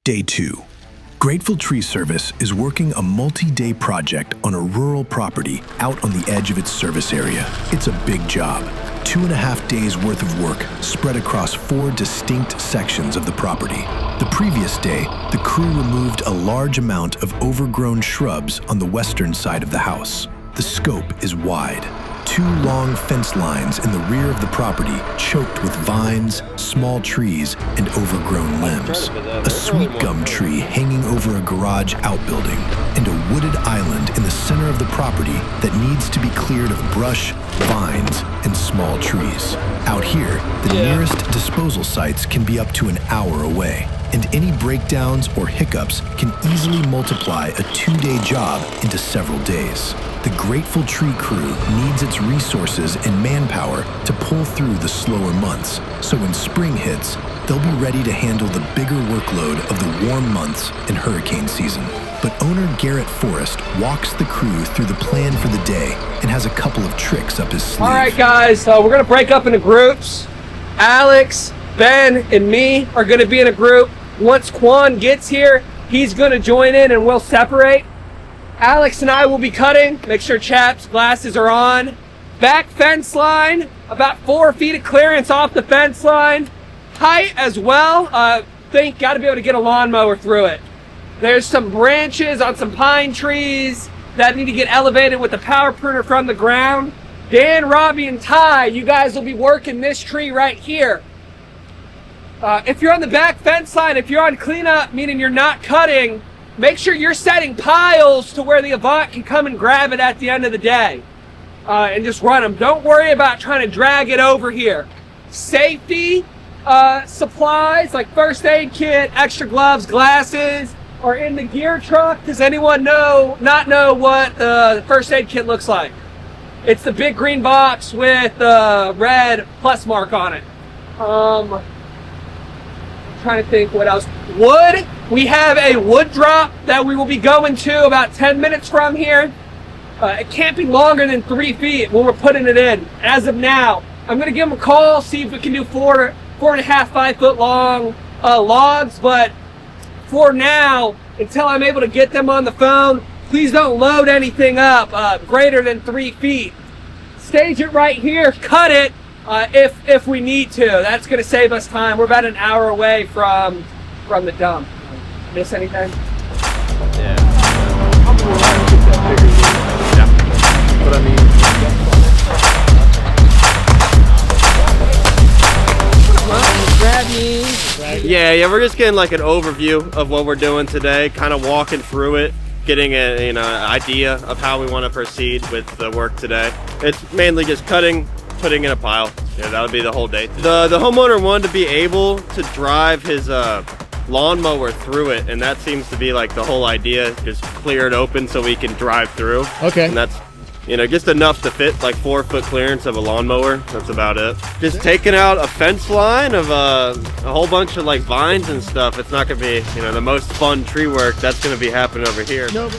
Day 2. Grateful Tree Service is working a multi-day project on a rural property out on the edge of its service area. It's a big job. 2.5 days worth of work spread across 4 distinct sections of the property. The previous day, the crew removed a large amount of overgrown shrubs on the western side of the house. The scope is wide. 2 long fence lines in the rear of the property choked with vines, small trees, and overgrown limbs. A sweetgum tree hanging over a garage outbuilding, and a wooded island in the center of the property that needs to be cleared of brush, vines, and small trees. Out here, the nearest disposal sites can be up to an hour away, and any breakdowns or hiccups can easily multiply a 2-day job into several days. The Grateful Tree crew needs its resources and manpower to pull through the slower months, so when spring hits, they'll be ready to handle the bigger workload of the warm months and hurricane season. But owner Garrett walks the crew through the plan for the day and has a couple of tricks up his sleeve. All right, guys, so we're gonna break up into groups. Alex, Ben, and me are gonna be in a group. Once Quan gets here, he's gonna join in and we'll separate. Alex and I will be cutting. Make sure chaps' glasses are on. Back fence line, about 4 feet of clearance off the fence line. Height as well. Gotta be able to get a lawnmower through it. There's some branches on some pine trees that need to get elevated with the power pruner from the ground. Dan, Robbie, and Ty, you guys will be working this tree right here. If you're on the back fence line, if you're on cleanup, meaning you're not cutting, make sure you're setting piles to where the Avant can come and grab it at the end of the day. And just run them. Don't worry about trying to drag it over here. Safety supplies like first aid kit, extra gloves, glasses are in the gear truck. Does anyone not know what the first aid kit looks like? It's the big green box with the red plus mark on it. Trying to think what else. Wood, we have a wood drop that we will be going to about 10 minutes from here. It can't be longer than 3 feet when we're putting it in. As of now, I'm gonna give them a call, see if we can do 4.5, 5 foot long logs, but for now, until I'm able to get them on the phone, please don't load anything up greater than 3 feet. Stage it right here, cut it, if we need to. That's going to save us time. We're about an hour away from the dump. Miss anything? Yeah. But I mean, grab me. yeah, we're just getting like an overview of what we're doing today, kind of walking through it, getting a idea of how we want to proceed with the work today. It's mainly just cutting, putting in a pile. Yeah, that'll be the whole day. The homeowner wanted to be able to drive his lawnmower through it, and that seems to be like the whole idea. Just clear it open so we can drive through. Okay. And that's just enough to fit like 4 foot clearance of a lawnmower. That's about it. Just taking out a fence line of a whole bunch of like vines and stuff. It's not gonna be the most fun tree work. That's gonna be happening over here. No,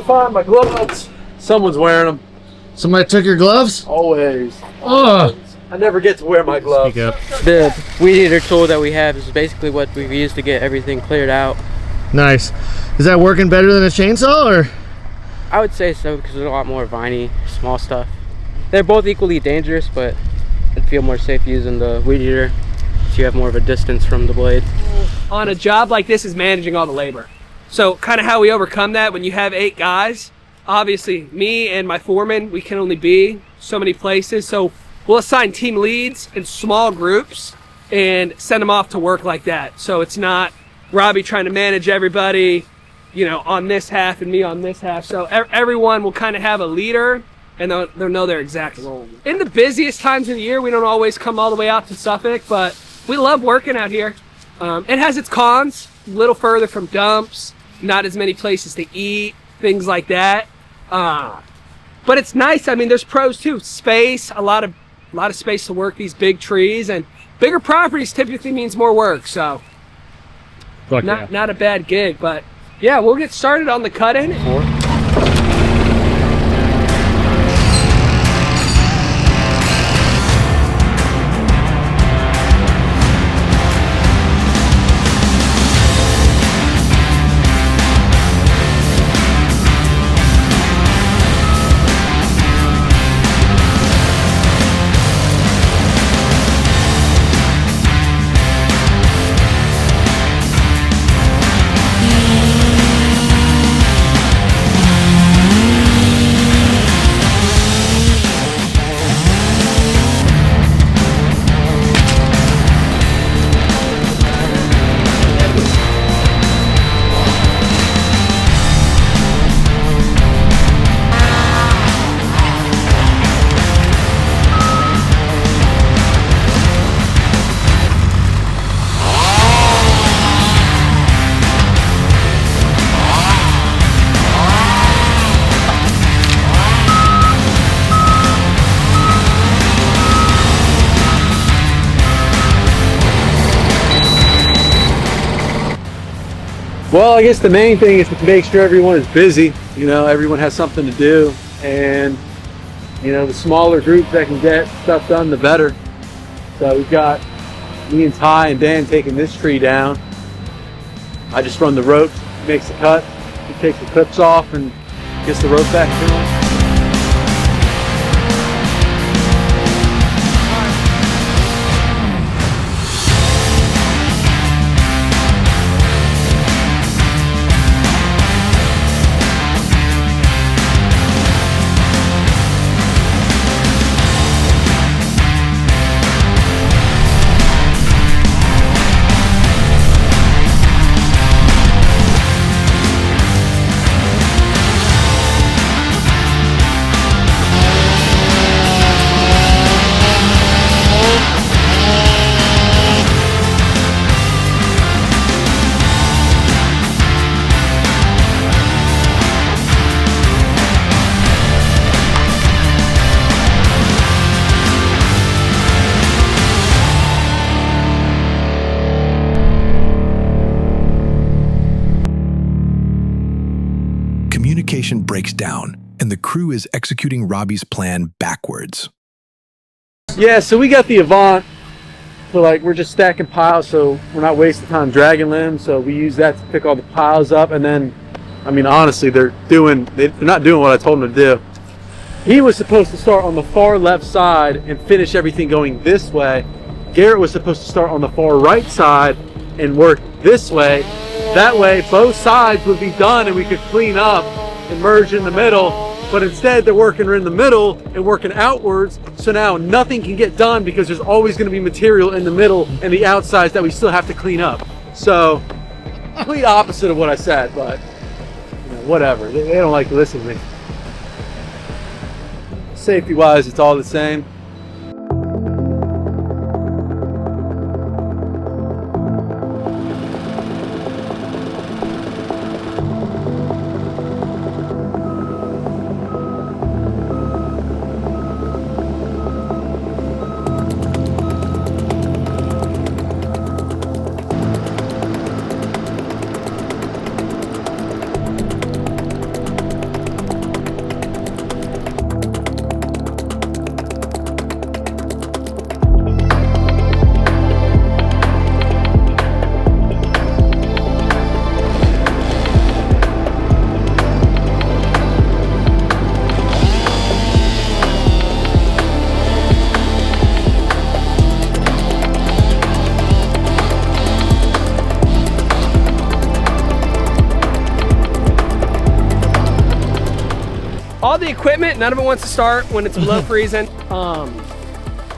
find my gloves. Someone's wearing them. Somebody took your gloves? Always. Oh. I never get to wear my gloves. Speak up. The weed eater tool that we have is basically what we've used to get everything cleared out. Nice. Is that working better than a chainsaw, or? I would say so, because there's a lot more viney, small stuff. They're both equally dangerous, but I'd feel more safe using the weed eater so you have more of a distance from the blade. On a job like this is managing all the labor. So kind of how we overcome that when you have 8 guys, obviously me and my foreman, we can only be so many places. So we'll assign team leads in small groups and send them off to work like that. So it's not Robbie trying to manage everybody, you know, on this half and me on this half. So everyone will kind of have a leader and they'll know their exact role. In the busiest times of the year, we don't always come all the way out to Suffolk, but we love working out here. It has its cons, a little further from dumps, not as many places to eat, things like that. But it's nice. I mean, there's pros too. Space, a lot of space to work these big trees, and bigger properties typically means more work. So not a bad gig, but yeah, we'll get started on the cut-in. Well, I guess the main thing is to make sure everyone is busy. You know, everyone has something to do, and you know, the smaller groups that can get stuff done, the better. So we've got me and Ty and Dan taking this tree down. I just run the ropes, he makes the cut, he takes the clips off and gets the rope back to him. Communication breaks down, and the crew is executing Robbie's plan backwards. Yeah, so we got the Avant. So like we're just stacking piles, so we're not wasting time dragging limbs. So we use that to pick all the piles up, and then, I mean, honestly, they're not doing what I told them to do. He was supposed to start on the far left side and finish everything going this way. Garrett was supposed to start on the far right side and work this way. That way, both sides would be done and we could clean up and merge in the middle. But instead, they're working in the middle and working outwards. So now nothing can get done because there's always going to be material in the middle and the outsides that we still have to clean up. So, complete opposite of what I said, but you know, whatever. They don't like to listen to me. Safety-wise, it's all the same. equipment. None of it wants to start when it's below freezing.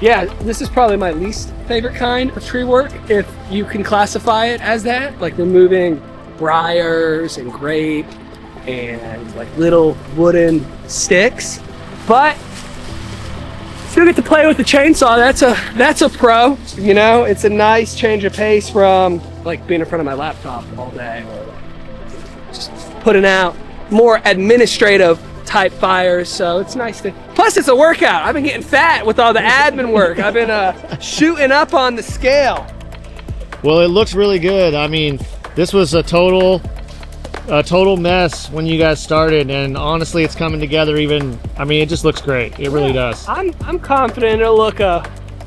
Yeah, this is probably my least favorite kind of tree work, if you can classify it as that. Like removing briars and grape and like little wooden sticks. But still get to play with the chainsaw. That's a pro. You know, it's a nice change of pace from like being in front of my laptop all day, or just putting out more administrative type fires. So it's nice to, plus it's a workout. I've been getting fat with all the admin work. I've been shooting up on the scale. Well, it looks really good. I mean, this was a total mess when you guys started, and honestly it's coming together even, I mean, it just looks great. It really does. I'm confident it'll look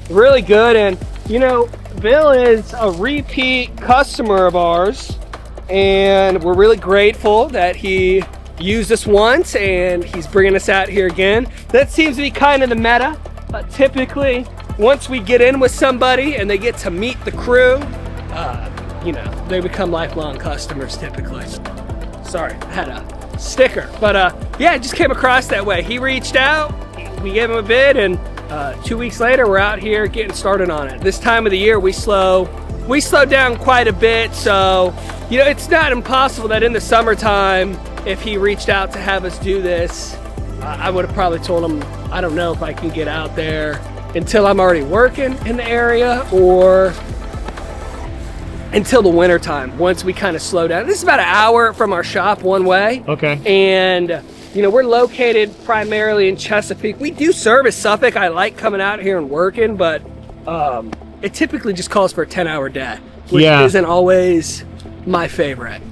really good. And you know, Bill is a repeat customer of ours, and we're really grateful that he used us once and he's bringing us out here again. That seems to be kind of the meta. Typically, once we get in with somebody and they get to meet the crew, you know, they become lifelong customers typically. Sorry, I had a sticker, but yeah, it just came across that way. He reached out, we gave him a bid, and 2 weeks later we're out here getting started on it. This time of the year we slow down quite a bit, so you know, it's not impossible that in the summertime, if he reached out to have us do this, I would have probably told him, I don't know if I can get out there until I'm already working in the area, or until the winter time, once we kind of slow down. This is about an hour from our shop one way. Okay. And you know, we're located primarily in Chesapeake. We do service Suffolk. I like coming out here and working, but it typically just calls for a 10-hour day, which isn't always my favorite.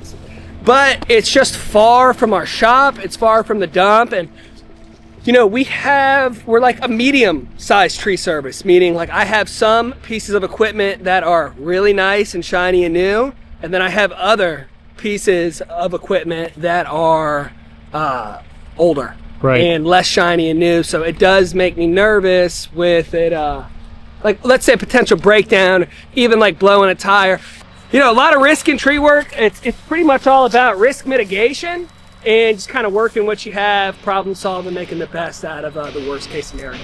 But it's just far from our shop. It's far from the dump. And you know, we're like a medium-sized tree service, meaning like I have some pieces of equipment that are really nice and shiny and new, and then I have other pieces of equipment that are older, right, and less shiny and new. So it does make me nervous with it, like let's say a potential breakdown, even like blowing a tire. You know, a lot of risk in tree work. It's pretty much all about risk mitigation and just kind of working what you have, problem solving, making the best out of the worst case scenario.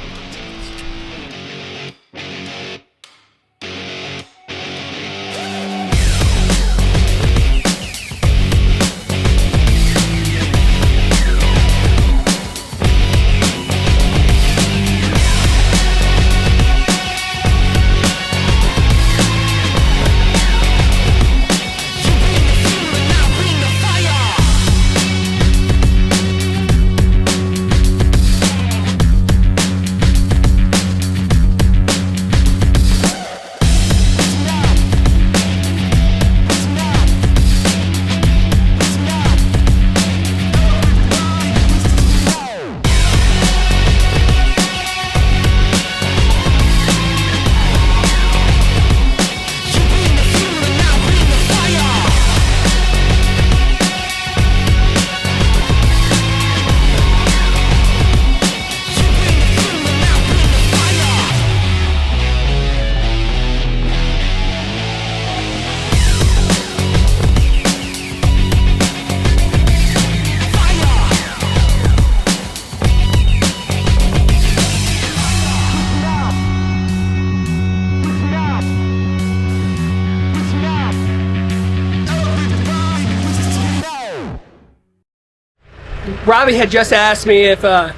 Robbie had just asked me if I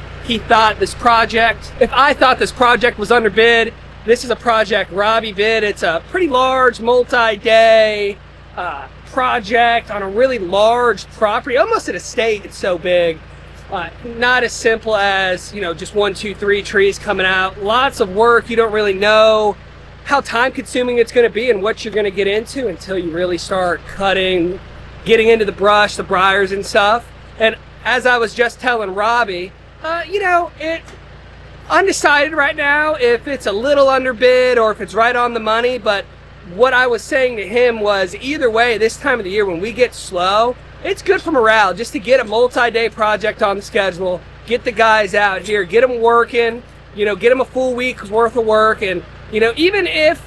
thought this project was underbid. This is a project Robbie bid. It's a pretty large multi-day project on a really large property, almost an estate. It's so big. Not as simple as, you know, just 1, 2, 3 trees coming out. Lots of work. You don't really know how time consuming it's going to be and what you're going to get into until you really start cutting, getting into the brush, the briars and stuff. And as I was just telling Robbie, you know, it's undecided right now if it's a little underbid or if it's right on the money. But what I was saying to him was, either way, this time of the year when we get slow, it's good for morale just to get a multi-day project on the schedule, get the guys out here, get them working, you know, get them a full week's worth of work. And, you know, even if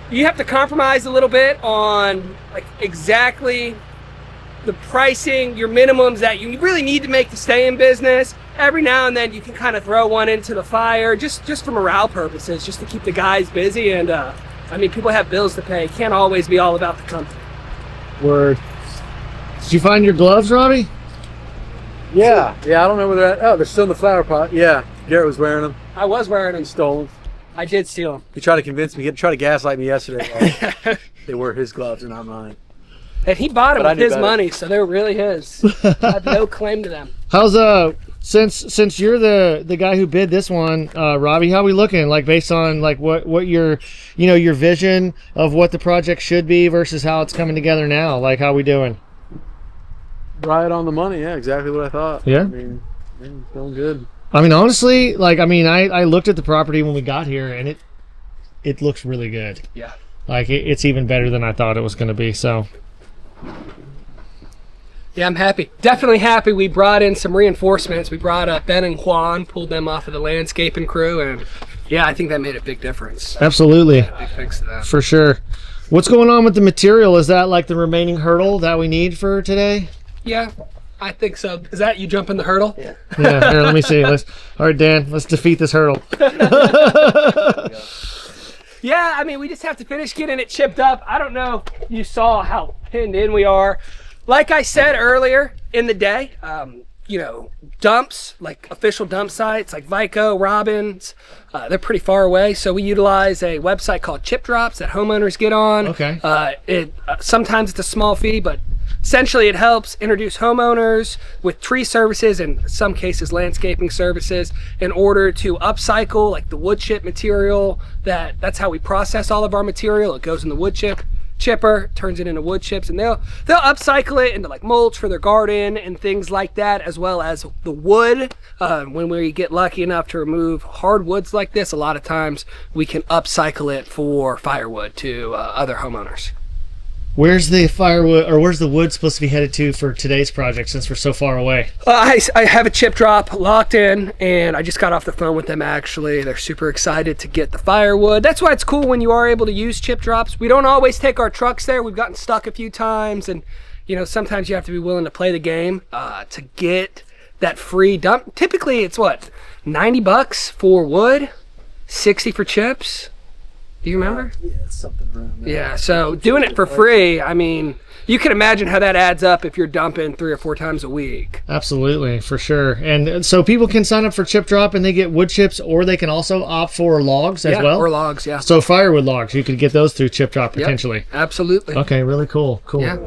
you have to compromise a little bit on like exactly the pricing, your minimums that you really need to make to stay in business, every now and then you can kind of throw one into the fire just for morale purposes, just to keep the guys busy. And I mean, people have bills to pay. It can't always be all about the company. Word. Did you find your gloves, Robbie? Yeah, I don't know where they're at. Oh, they're still in the flower pot. Yeah, Garrett was wearing them. I was wearing them. He stole them. I did steal them. He tried to convince me. He tried to gaslight me yesterday. They were his gloves and not mine. And he bought them But I with knew his better. money, so they're really his. I have no claim to them. How's since you're the guy who bid this one, Robbie, how we looking? Like based on like what your your vision of what the project should be versus how it's coming together now. Like how we doing? Right on the money. Yeah, exactly what I thought. Yeah? I mean, feeling good. I mean, honestly, like I looked at the property when we got here, and it looks really good. Yeah. Like it's even better than I thought it was going to be. So. Yeah, I'm happy. Definitely happy. We brought in some reinforcements. We brought Ben and Juan, pulled them off of the landscaping crew, and yeah, I think that made a big difference. Absolutely. Big thanks to them. For sure. What's going on with the material? Is that like the remaining hurdle that we need for today? Yeah, I think so. Is that you jumping the hurdle? Yeah. Yeah, here, let me see. All right, Dan, let's defeat this hurdle. Yeah, I mean, we just have to finish getting it chipped up. I don't know if you saw how pinned in we are. Like I said earlier in the day, dumps, like official dump sites like Vico, Robbins, they're pretty far away. So we utilize a website called Chip Drops that homeowners get on. Okay. Sometimes it's a small fee, but essentially it helps introduce homeowners with tree services and in some cases landscaping services in order to upcycle like the wood chip material. That's how we process all of our material. It goes in the wood chipper, turns it into wood chips, and they'll upcycle it into like mulch for their garden and things like that, as well as the wood. When we get lucky enough to remove hardwoods like this, a lot of times we can upcycle it for firewood to other homeowners. Where's the firewood, or where's the wood supposed to be headed to for today's project since we're so far away? I have a chip drop locked in, and I just got off the phone with them actually. They're super excited to get the firewood. That's why it's cool when you are able to use chip drops. We don't always take our trucks there. We've gotten stuck a few times, and sometimes you have to be willing to play the game to get that free dump. Typically it's what, $90 for wood, 60 for chips. Do you remember? Yeah, it's something around there. Yeah, so doing it for free, I mean, you can imagine how that adds up if you're dumping 3 or 4 times a week. Absolutely, for sure. And so people can sign up for Chip Drop and they get wood chips, or they can also opt for logs as well? Or logs, yeah. So firewood logs, you could get those through Chip Drop potentially. Yep, absolutely. Okay, really cool. Cool. Yeah.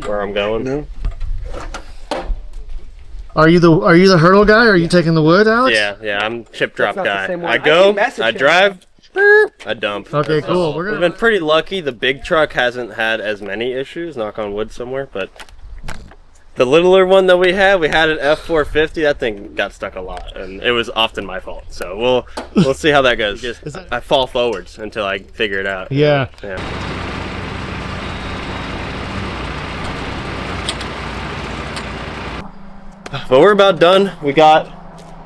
Where I'm going. No. Are you the hurdle guy, or are you taking the wood, Alex? Yeah, I'm chip drop That's not the guy. same one. I I go, can message I him. drive, I dump. Okay, cool. We're We've gonna been pretty lucky. The big truck hasn't had as many issues, knock on wood somewhere, but the littler one that we had an F450. That thing got stuck a lot, and it was often my fault. So we'll see how that goes. I fall forwards until I figure it out. Yeah. Yeah. But we're about done. We got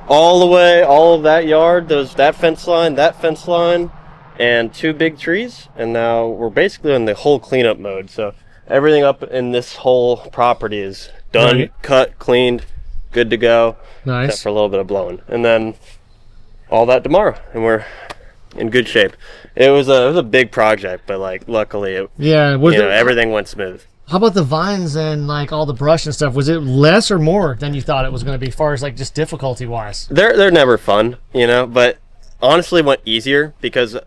all of that yard, that fence line, and 2 big trees. And now we're basically in the whole cleanup mode. So everything up in this whole property is done, Right. cut, cleaned, good to go. Nice. Except for a little bit of blowing. And then all that tomorrow. And we're in good shape. It was a big project, but like luckily everything went smooth. How about the vines and like all the brush and stuff? Was it less or more than you thought it was going to be, as far as like just difficulty wise? They're never fun, but honestly went easier because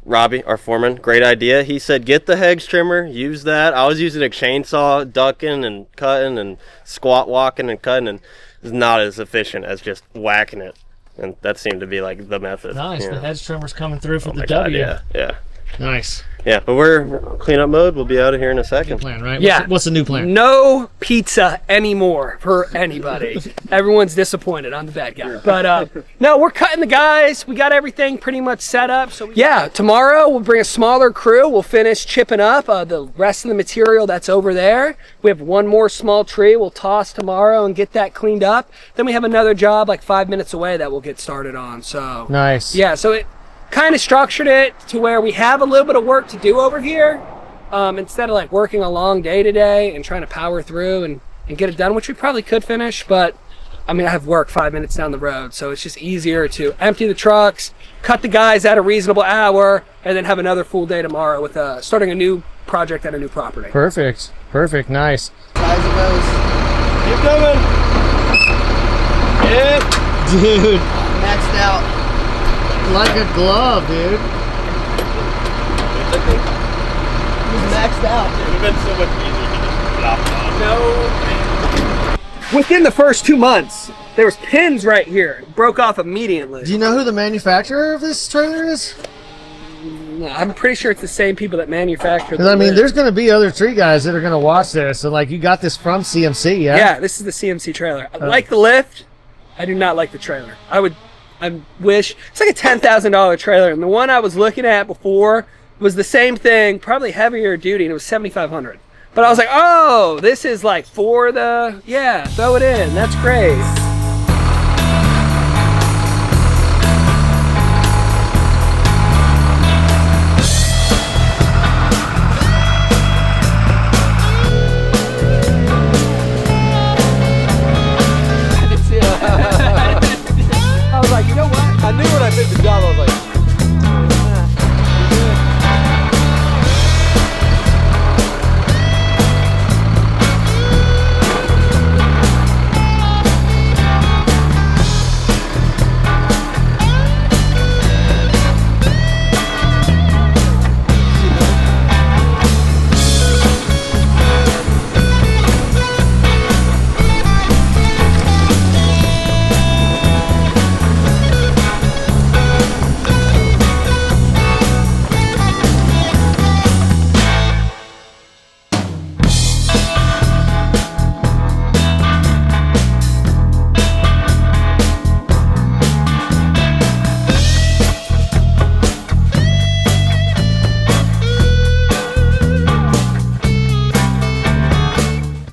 Robbie, our foreman, great idea. He said, get the hedge trimmer, use that. I was using a chainsaw, ducking and cutting and squat walking and cutting, and it's not as efficient as just whacking it. And that seemed to be like the method. Nice. The hedge trimmer's coming through for the God, W. yeah. Nice. Yeah, but we're cleanup mode. We'll be out of here in a second. Good plan, right? Yeah. What's the new plan? No pizza anymore for anybody. Everyone's disappointed. I'm the bad guy. But no, we're cutting the guys. We got everything pretty much set up. So tomorrow we'll bring a smaller crew. We'll finish chipping up the rest of the material that's over there. We have one more small tree we'll toss tomorrow and get that cleaned up. Then we have another job like 5 minutes away that we'll get started on. So nice. Yeah, so it kind of structured it to where we have a little bit of work to do over here, instead of like working a long day today and trying to power through and get it done, which we probably could finish, but I mean, I have work 5 minutes down the road, so it's just easier to empty the trucks, cut the guys at a reasonable hour, and then have another full day tomorrow with starting a new project at a new property. Perfect. Nice. Keep coming. Yep. Dude, Maxed out. like a glove, dude. He's maxed out. It would have been so much easier to just drop it off. No. Within the first 2 months, there was pins right here. It broke off immediately. Do you know who the manufacturer of this trailer is? I'm pretty sure it's the same people that manufacture Because I mean, there's going to be other tree guys that are going to watch this. So like, you got this from CMC, yeah? Yeah, this is the CMC trailer. I like the lift. I do not like the trailer. I wish it's like a $10,000 trailer, and the one I was looking at before was the same thing, probably heavier duty, and it was $7,500. But I was like, oh, this is like for the throw it in. That's great.